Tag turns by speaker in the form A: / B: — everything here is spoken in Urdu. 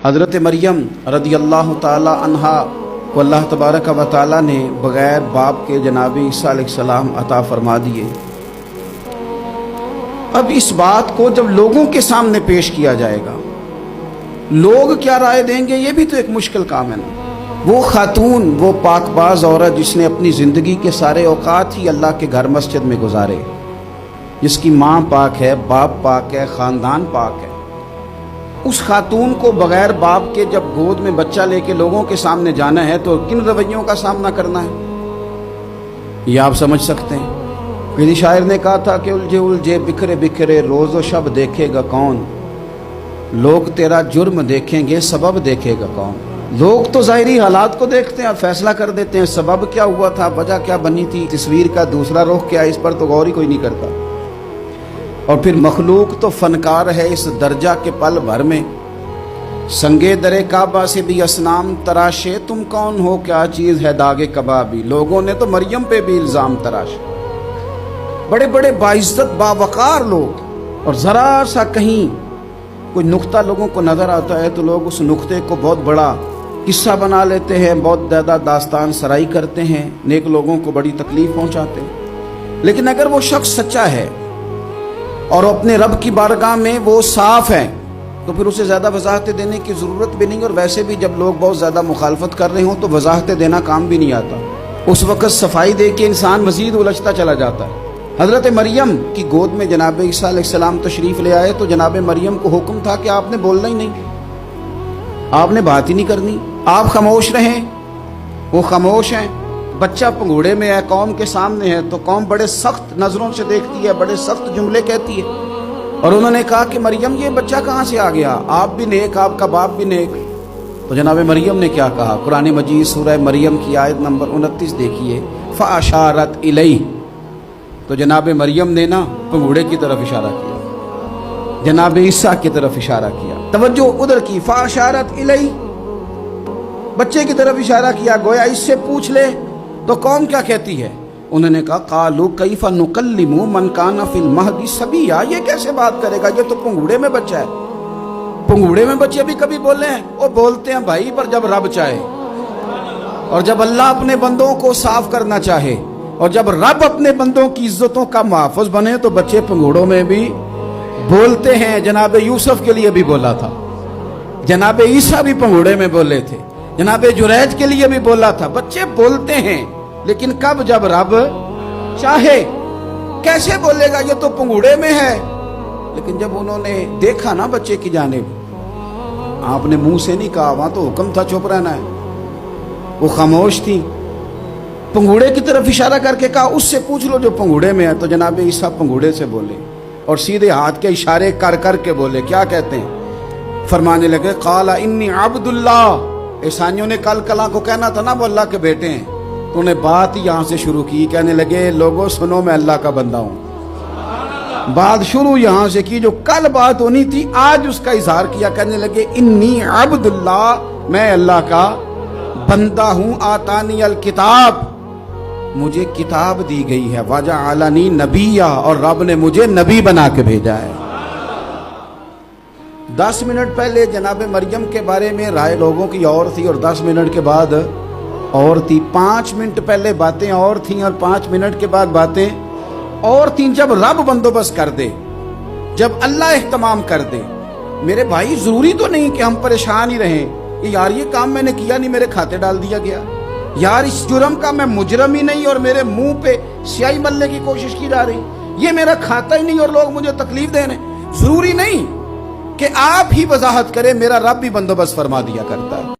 A: حضرت مریم رضی اللہ تعالی عنہا کو اللہ تبارک و تعالی نے بغیر باپ کے جناب عیسیٰ علیہ السلام عطا فرما دیے۔ اب اس بات کو جب لوگوں کے سامنے پیش کیا جائے گا، لوگ کیا رائے دیں گے، یہ بھی تو ایک مشکل کام ہے نا۔ وہ خاتون، وہ پاک باز عورت جس نے اپنی زندگی کے سارے اوقات ہی اللہ کے گھر مسجد میں گزارے، جس کی ماں پاک ہے، باپ پاک ہے، خاندان پاک ہے، اس خاتون کو بغیر باپ کے جب گود میں بچہ لے کے لوگوں کے سامنے جانا ہے تو کن رویوں کا سامنا کرنا ہے، یہ آپ سمجھ سکتے ہیں۔ کسی شاعر نے کہا تھا کہ الجھے الجھے بکھرے بکھرے روز و شب دیکھے گا کون، لوگ تیرا جرم دیکھیں گے سبب دیکھے گا کون۔ لوگ تو ظاہری حالات کو دیکھتے ہیں اور فیصلہ کر دیتے ہیں، سبب کیا ہوا تھا، وجہ کیا بنی تھی، تصویر کا دوسرا رخ کیا، اس پر تو غور ہی کوئی نہیں کرتا۔ اور پھر مخلوق تو فنکار ہے اس درجہ کے پل بھر میں، سنگے درے کعبہ سے بھی اصنام تراشے، تم کون ہو کیا چیز ہے داغے کبابی، لوگوں نے تو مریم پہ بھی الزام تراشے۔ بڑے بڑے باعزت باوقار لوگ، اور ذرا سا کہیں کوئی نقطہ لوگوں کو نظر آتا ہے تو لوگ اس نقطے کو بہت بڑا قصہ بنا لیتے ہیں، بہت زیادہ داستان سرائی کرتے ہیں، نیک لوگوں کو بڑی تکلیف پہنچاتے ہیں۔ لیکن اگر وہ شخص سچا ہے اور اپنے رب کی بارگاہ میں وہ صاف ہے تو پھر اسے زیادہ وضاحتیں دینے کی ضرورت بھی نہیں، اور ویسے بھی جب لوگ بہت زیادہ مخالفت کر رہے ہوں تو وضاحتیں دینا کام بھی نہیں آتا، اس وقت صفائی دے کے انسان مزید الجھتا چلا جاتا ہے۔ حضرت مریم کی گود میں جناب عیسیٰ علیہ السلام تشریف لے آئے تو جناب مریم کو حکم تھا کہ آپ نے بولنا ہی نہیں، آپ نے بات ہی نہیں کرنی، آپ خاموش رہیں۔ وہ خاموش ہیں، بچہ پنگوڑے میں ہے، قوم کے سامنے ہے تو قوم بڑے سخت نظروں سے دیکھتی ہے، بڑے سخت جملے کہتی ہے، اور انہوں نے کہا کہ مریم یہ بچہ کہاں سے آ گیا، آپ بھی نیک، آپ کا باپ بھی نیک۔ تو جناب مریم نے کیا کہا، قرآن مجید سورہ مریم کی آیت نمبر 29 دیکھیے، فَأَشَارَتْ إِلَيْهِ، تو جناب مریم نے نا پنگوڑے کی طرف اشارہ کیا، جناب عیسیٰ کی طرف اشارہ کیا، توجہ ادھر کی، فَأَشَارَتْ إِلَيْهِ، بچے کی طرف اشارہ کیا، گویا اس سے پوچھ لے تو قوم کیا کہتی ہے۔ انہوں نے کہا قالوا کیف نکلم من کان فی المہد صبیا، یہ کیسے بات کرے گا، یہ تو پنگوڑے میں بچہ ہے۔ پنگوڑے میں بچے بھی کبھی بولے ہیں، وہ بولتے ہیں بھائی پر جب رب چاہے، اور جب اللہ اپنے بندوں کو صاف کرنا چاہے، اور جب رب اپنے بندوں کی عزتوں کا محافظ بنے تو بچے پنگوڑوں میں بھی بولتے ہیں۔ جناب یوسف کے لیے بھی بولا تھا، جناب عیسیٰ بھی پنگوڑے میں بولے تھے، جناب جریج کے لیے بھی بولا تھا، بچے بولتے ہیں لیکن کب، جب رب چاہے۔ کیسے بولے گا، یہ تو پنگوڑے میں ہے۔ لیکن جب انہوں نے دیکھا نا بچے کی جانب، آپ نے منہ سے نہیں کہا، وہاں تو حکم تھا چپ رہنا ہے، وہ خاموش تھی، پنگوڑے کی طرف اشارہ کر کے کہا اس سے پوچھ لو جو پنگوڑے میں ہے۔ تو جناب عیسیٰ پنگوڑے سے بولے اور سیدھے ہاتھ کے اشارے کر کر کے بولے، کیا کہتے ہیں، فرمانے لگے قال انی عبد اللہ۔ عیسائیوں نے کل کلا کو کہنا تھا نا وہ اللہ کے بیٹے ہیں، تو انہیں بات یہاں سے شروع کی، کہنے لگے لوگوں سنو میں اللہ کا بندہ ہوں۔ بات شروع یہاں سے کی، جو کل بات ہونی تھی آج اس کا اظہار کیا، کہنے لگے انی عبد اللہ، میں اللہ کا بندہ ہوں، آتانی الکتاب، مجھے کتاب دی گئی ہے، وجعلنی نبیّا، اور رب نے مجھے نبی بنا کے بھیجا ہے۔ 10 منٹ پہلے جناب مریم کے بارے میں رائے لوگوں کی اور تھی، اور 10 منٹ کے بعد اور تھی۔ 5 منٹ پہلے باتیں اور تھیں اور 5 منٹ کے بعد باتیں اور تھیں۔ جب رب بندوبست کر دے، جب اللہ اہتمام کر دے، میرے بھائی ضروری تو نہیں کہ ہم پریشان ہی رہیں کہ یار یہ کام میں نے کیا نہیں، میرے کھاتے ڈال دیا گیا، یار اس جرم کا میں مجرم ہی نہیں اور میرے منہ پہ سیاہی ملنے کی کوشش کی جا رہی، یہ میرا کھاتا ہی نہیں اور لوگ مجھے تکلیف دے رہے ہیں۔ ضروری نہیں کہ آپ ہی وضاحت کریں، میرا رب بھی بندوبست فرما دیا کرتا ہے۔